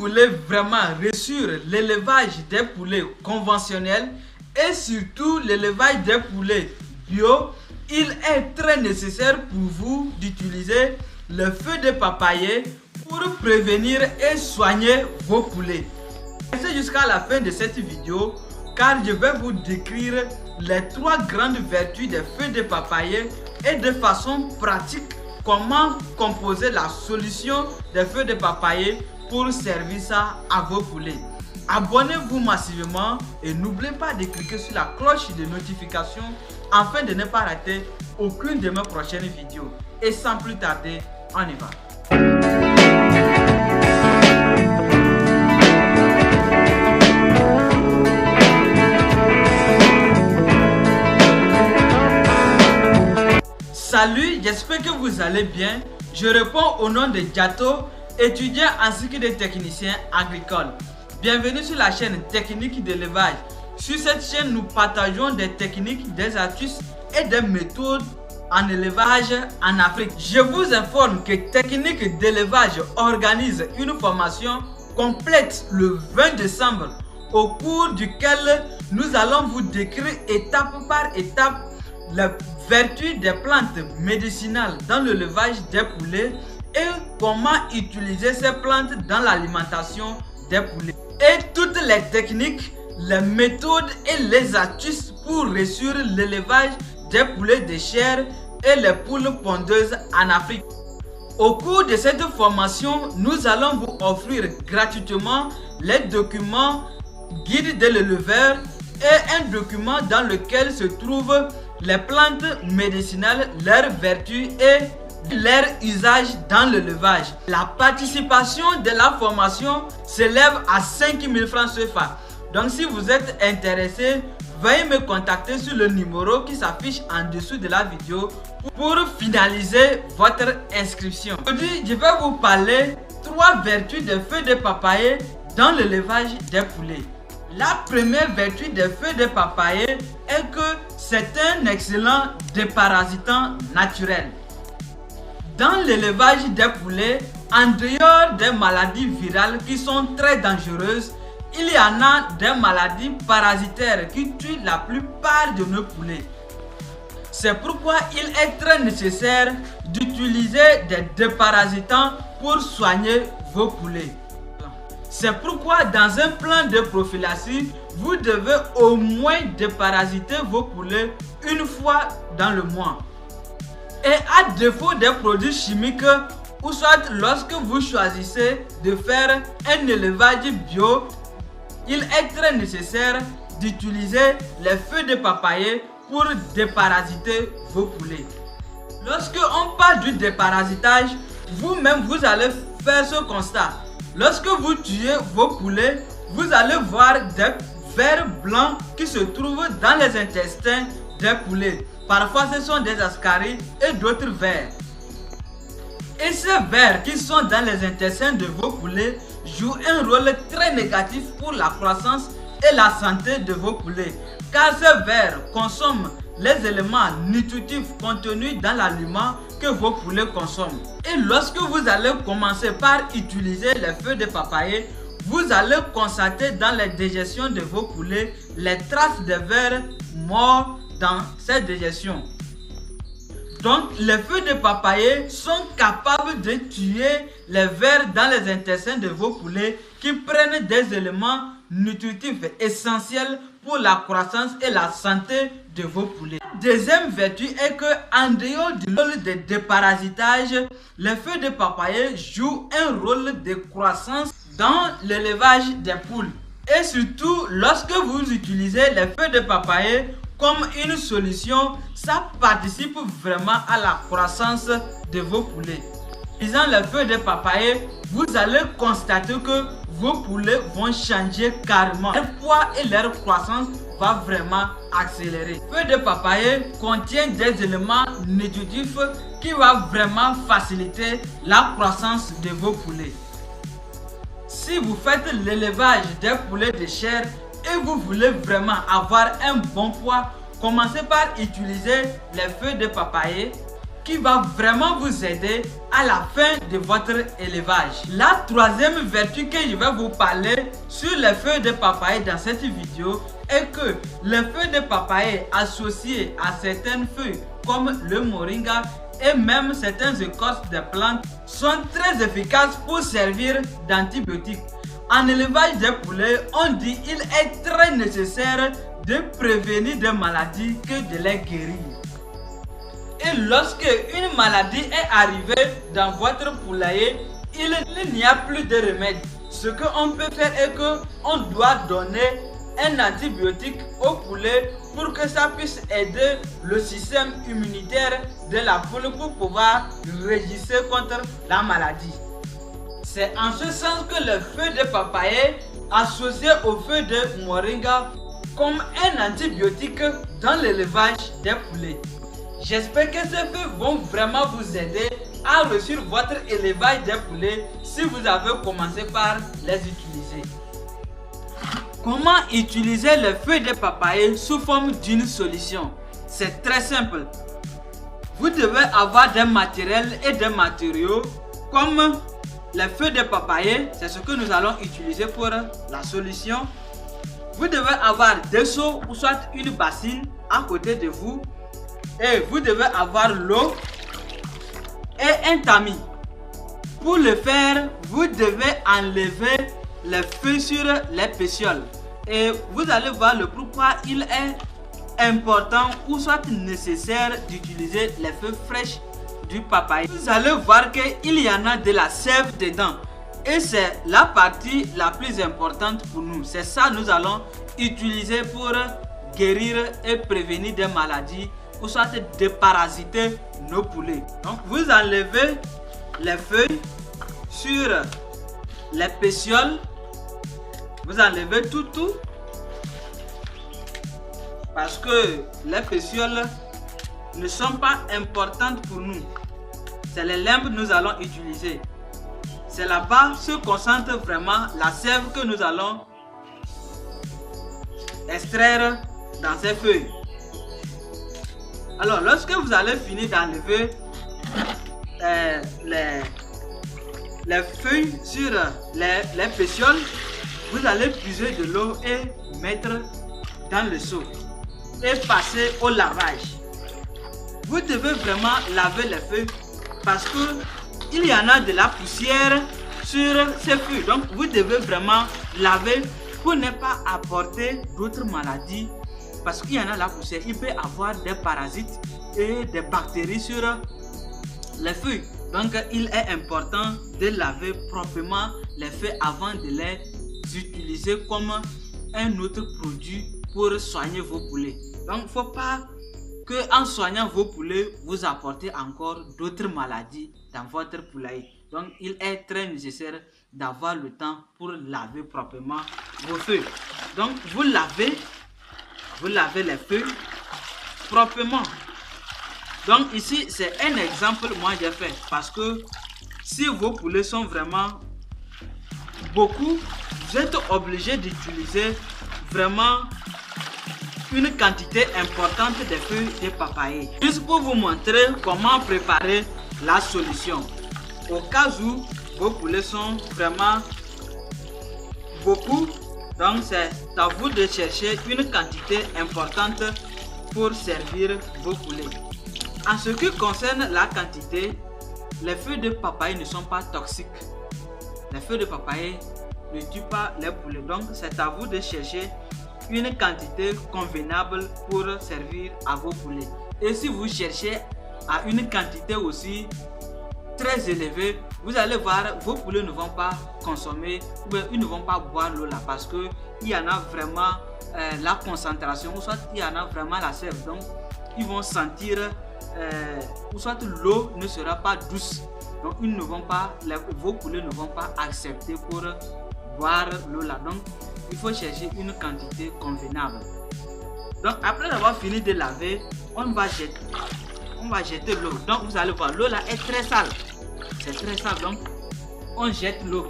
voulez vraiment réussir l'élevage des poulets conventionnels et surtout l'élevage des poulets bio, il est très nécessaire pour vous d'utiliser le feu de papayer pour prévenir et soigner vos poulets. Restez jusqu'à la fin de cette vidéo car je vais vous décrire les 3 grandes vertus des feux de papayer et de façon pratique comment composer la solution des feux de papayer pour servir ça à vos poulets. Abonnez-vous massivement et n'oubliez pas de cliquer sur la cloche de notification afin de ne pas rater aucune de mes prochaines vidéos. Et sans plus tarder, on y va. Salut, j'espère que vous allez bien. Je réponds au nom de Diato, étudiant en cycle de technicien agricole. Bienvenue sur la chaîne technique d'élevage. Sur cette chaîne, nous partageons des techniques, des astuces et des méthodes en élevage en Afrique. Je vous informe que Technique d'élevage organise une formation complète le 20 décembre au cours duquel nous allons vous décrire étape par étape les vertus des plantes médicinales dans l'élevage des poulets et comment utiliser ces plantes dans l'alimentation des poulets. Et toutes les techniques, les méthodes et les astuces pour réussir l'élevage des poulets de chair et les poules pondeuses en Afrique. Au cours de cette formation, nous allons vous offrir gratuitement les documents guide de l'éleveur et un document dans lequel se trouvent les plantes médicinales, leurs vertus et leur usage dans l'élevage. La participation de la formation s'élève à 5 000 francs CFA. Donc si vous êtes intéressé, veuillez me contacter sur le numéro qui s'affiche en dessous de la vidéo pour finaliser votre inscription. Aujourd'hui, je vais vous parler 3 vertus des feux de papayer dans l'élevage des poulets. La première vertu des feux de papayer est que c'est un excellent déparasitant naturel. Dans l'élevage des poulets, en dehors des maladies virales qui sont très dangereuses, il y en a des maladies parasitaires qui tuent la plupart de nos poulets. C'est pourquoi il est très nécessaire d'utiliser des déparasitants pour soigner vos poulets. C'est pourquoi dans un plan de prophylaxie, vous devez au moins déparasiter vos poulets une fois dans le mois. Et à défaut des produits chimiques, ou soit lorsque vous choisissez de faire un élevage bio, il est très nécessaire d'utiliser les feux de papayer pour déparasiter vos poulets. Lorsque on parle du déparasitage, vous-même vous allez faire ce constat. Lorsque vous tuez vos poulets, vous allez voir des vers blancs qui se trouvent dans les intestins des poulets. Parfois ce sont des ascaris et d'autres vers. Et ces vers qui sont dans les intestins de vos poulets jouent un rôle très négatif pour la croissance et la santé de vos poulets. Car ces vers consomment les éléments nutritifs contenus dans l'aliment que vos poulets consomment. Et lorsque vous allez commencer par utiliser les feux de papayer, vous allez constater dans les digestions de vos poulets les traces de vers morts dans cette digestion. Donc les feux de papayer sont capables de tuer les vers dans les intestins de vos poulets qui prennent des éléments nutritifs essentiels pour la croissance et la santé de vos poulets. Deuxième vertu est que en dehors du rôle de déparasitage, les feux de papayer jouent un rôle de croissance dans l'élevage des poules. Et surtout, lorsque vous utilisez les feux de papayer comme une solution, ça participe vraiment à la croissance de vos poulets. En utilisant les feux de papayer, vous allez constater que vos poulets vont changer carrément. Leur poids et leur croissance va vraiment accélérer. Le feu de papayer contient des éléments nutritifs qui vont vraiment faciliter la croissance de vos poulets. Si vous faites l'élevage des poulets de chair et vous voulez vraiment avoir un bon poids, commencez par utiliser les feuilles de papayer qui va vraiment vous aider à la fin de votre élevage. La troisième vertu que je vais vous parler sur les feuilles de papaye dans cette vidéo est que les feuilles de papaye associées à certaines feuilles comme le moringa et même certaines écorces de plantes sont très efficaces pour servir d'antibiotiques. En élevage des poulets, on dit qu'il est très nécessaire de prévenir des maladies que de les guérir. Et lorsque une maladie est arrivée dans votre poulailler, il n'y a plus de remède. Ce qu'on peut faire est qu'on doit donner un antibiotique au poulet pour que ça puisse aider le système immunitaire de la poule pour pouvoir résister contre la maladie. C'est en ce sens que les feuilles de papaye associées aux feuilles de moringa comme un antibiotique dans l'élevage des poulets. J'espère que ces feuilles vont vraiment vous aider à réussir votre élevage des poulets si vous avez commencé par les utiliser. Comment utiliser les feuilles de papaye sous forme d'une solution? C'est très simple. Vous devez avoir des matériels et des matériaux comme les feuilles de papaye, c'est ce que nous allons utiliser pour la solution. Vous devez avoir des seaux ou soit une bassine à côté de vous. Et vous devez avoir l'eau et un tamis. Pour le faire, vous devez enlever les feuilles sur les pétioles. Et vous allez voir le pourquoi il est important ou soit nécessaire d'utiliser les feuilles fraîches du papaye. Vous allez voir qu'il y en a de la sève dedans. Et c'est la partie la plus importante pour nous. C'est ça que nous allons utiliser pour guérir et prévenir des maladies ou soit déparasiter nos poulets. Donc vous enlevez les feuilles sur les pétioles. Vous enlevez tout parce que les pétioles ne sont pas importantes pour nous. C'est les limbes que nous allons utiliser. C'est là-bas se concentre vraiment la sève que nous allons extraire dans ces feuilles. Alors, lorsque vous allez finir d'enlever les feuilles sur les pétioles, vous allez puiser de l'eau et mettre dans le seau et passer au lavage. Vous devez vraiment laver les feuilles parce que il y en a de la poussière sur ces feuilles. Donc, vous devez vraiment laver pour ne pas apporter d'autres maladies. Parce qu'il y en a la poussière, il peut avoir des parasites et des bactéries sur les feuilles. Donc il est important de laver proprement les feuilles avant de les utiliser comme un autre produit pour soigner vos poulets. Donc il ne faut pas qu'en soignant vos poulets, vous apportez encore d'autres maladies dans votre poulailler. Donc il est très nécessaire d'avoir le temps pour laver proprement vos feuilles. Donc vous lavez les feuilles proprement. Donc ici c'est un exemple moi j'ai fait parce que si vos poulets sont vraiment beaucoup, vous êtes obligé d'utiliser vraiment une quantité importante de feuilles de papaye. Juste pour vous montrer comment préparer la solution. Au cas où vos poulets sont vraiment beaucoup, donc c'est à vous de chercher une quantité importante pour servir vos poulets. En ce qui concerne la quantité, les feuilles de papaye ne sont pas toxiques. Les feuilles de papaye ne tuent pas les poulets. Donc c'est à vous de chercher une quantité convenable pour servir à vos poulets. Et si vous cherchez à une quantité aussi très élevée, vous allez voir vos poulets ne vont pas consommer ou bien ils ne vont pas boire l'eau là parce que il y en a vraiment la concentration ou soit il y en a vraiment la sève. Donc ils vont sentir ou soit l'eau ne sera pas douce. Donc ils ne vont pas, vos poulets ne vont pas accepter pour boire l'eau là. Donc il faut chercher une quantité convenable. Donc après avoir fini de laver, on va jeter l'eau. Donc vous allez voir, l'eau là est très sale. C'est très sale, donc on jette l'eau.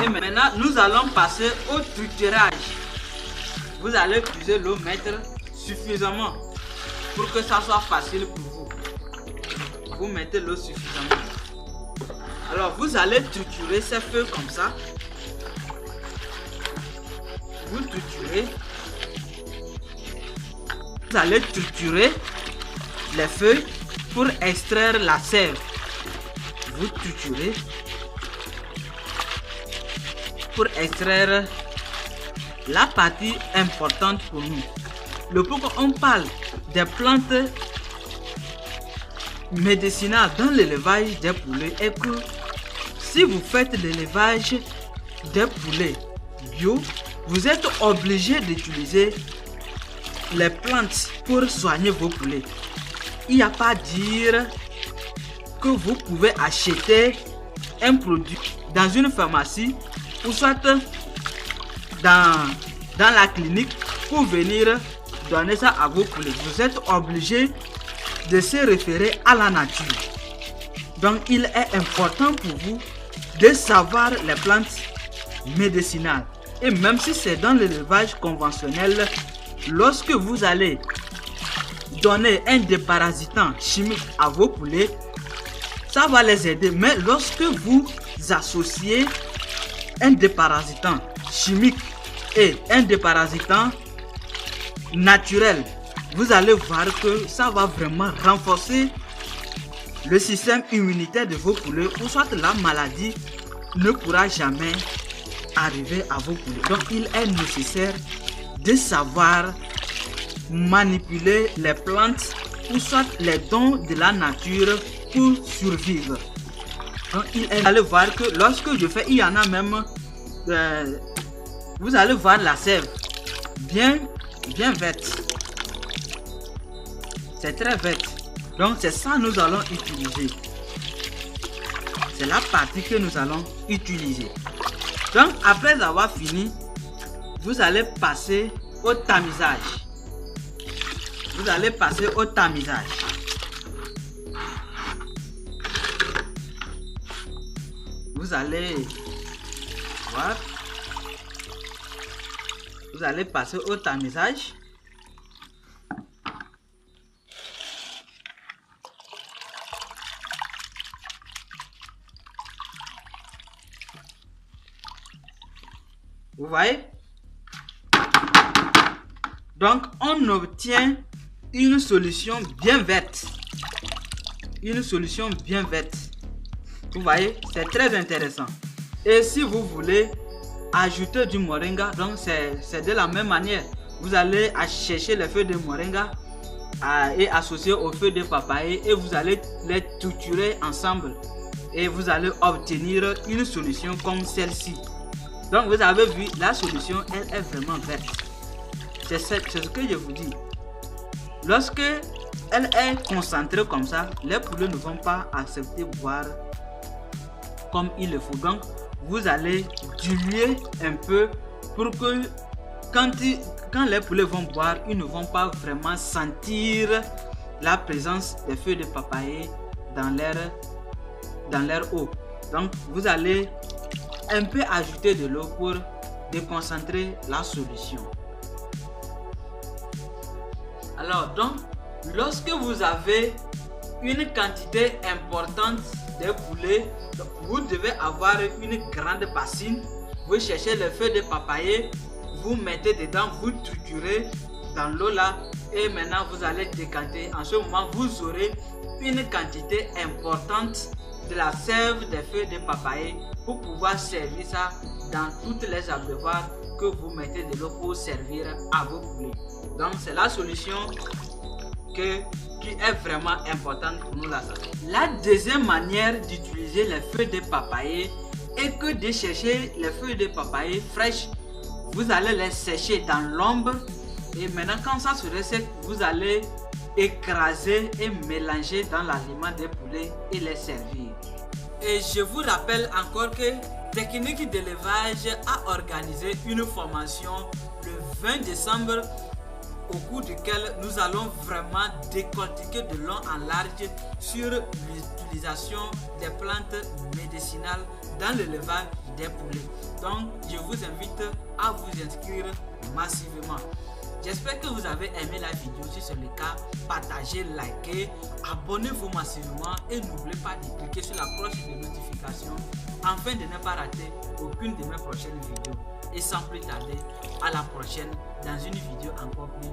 Et maintenant nous allons passer au triturage. Vous allez puiser l'eau, mettre suffisamment. pour que ça soit facile pour vous. Vous mettez l'eau suffisamment. Alors vous allez triturer ces feuilles comme ça. Vous triturez. Vous allez triturer les feuilles pour extraire la sève. Vous triturez pour extraire la partie importante pour nous. Le pourquoi on parle des plantes médicinales dans l'élevage des poulets est que si vous faites l'élevage des poulets bio, vous êtes obligé d'utiliser les plantes pour soigner vos poulets. Il n'y a pas à dire que vous pouvez acheter un produit dans une pharmacie ou soit dans la clinique pour venir donner ça à vos poulets. Vous êtes obligé de se référer à la nature. Donc il est important pour vous de savoir les plantes médicinales. Et même si c'est dans l'élevage conventionnel, lorsque vous allez donner un déparasitant chimique à vos poulets, ça va les aider. Mais lorsque vous associez un déparasitant chimique et un déparasitant naturel, vous allez voir que ça va vraiment renforcer le système immunitaire de vos poulets, ou soit la maladie ne pourra jamais arriver à vos poulets. Donc il est nécessaire de savoir manipuler les plantes ou soit les dons de la nature pour survivre. Donc vous allez voir que lorsque je fais, il y en a même, vous allez voir la sève bien verte. C'est très verte. Donc c'est ça que nous allons utiliser. C'est la partie que nous allons utiliser. Donc après avoir fini, vous allez passer au tamisage. Vous allez passer au tamisage. Vous allez voir. Vous allez passer au tamisage. Vous voyez? Donc, on obtient une solution bien verte. Une solution bien verte. Vous voyez? C'est très intéressant. Et si vous voulez ajouter du moringa, donc c'est de la même manière. Vous allez chercher les feuilles de moringa et associer aux feuilles de papaye et vous allez les triturer ensemble. Et vous allez obtenir une solution comme celle-ci. Donc vous avez vu, la solution elle est vraiment verte. C'est ce que je vous dis. Lorsque elle est concentrée comme ça, les poulets ne vont pas accepter boire comme il le faut. Donc vous allez diluer un peu pour que quand les poulets vont boire, ils ne vont pas vraiment sentir la présence des feuilles de papaye dans leur eau. Donc vous allez un peu ajouter de l'eau pour déconcentrer la solution. Alors donc, lorsque vous avez une quantité importante de poulets, vous devez avoir une grande bassine. Vous cherchez les feuilles de papaye, vous mettez dedans, vous triturez dans l'eau là et maintenant vous allez décanter. En ce moment, vous aurez une quantité importante de la sève des feuilles de papaye pour pouvoir servir ça dans toutes les abreuvoirs que vous mettez de l'eau pour servir à vos poulets. Donc c'est la solution qui est vraiment importante pour nous là. La deuxième manière d'utiliser les feuilles de papaye est que de chercher les feuilles de papaye fraîches. Vous allez les sécher dans l'ombre et maintenant quand ça se ressèche, vous allez écraser et mélanger dans l'aliment des poulets et les servir. Et je vous rappelle encore que Technique d'élevage a organisé une formation le 20 décembre au cours duquel nous allons vraiment décortiquer de long en large sur l'utilisation des plantes médicinales dans l'élevage des poulets. Donc je vous invite à vous inscrire massivement. J'espère que vous avez aimé la vidéo. Si c'est le cas, partagez, likez, abonnez-vous massivement et n'oubliez pas de cliquer sur la cloche de notification afin de ne pas rater aucune de mes prochaines vidéos. Et sans plus tarder, à la prochaine dans une vidéo encore plus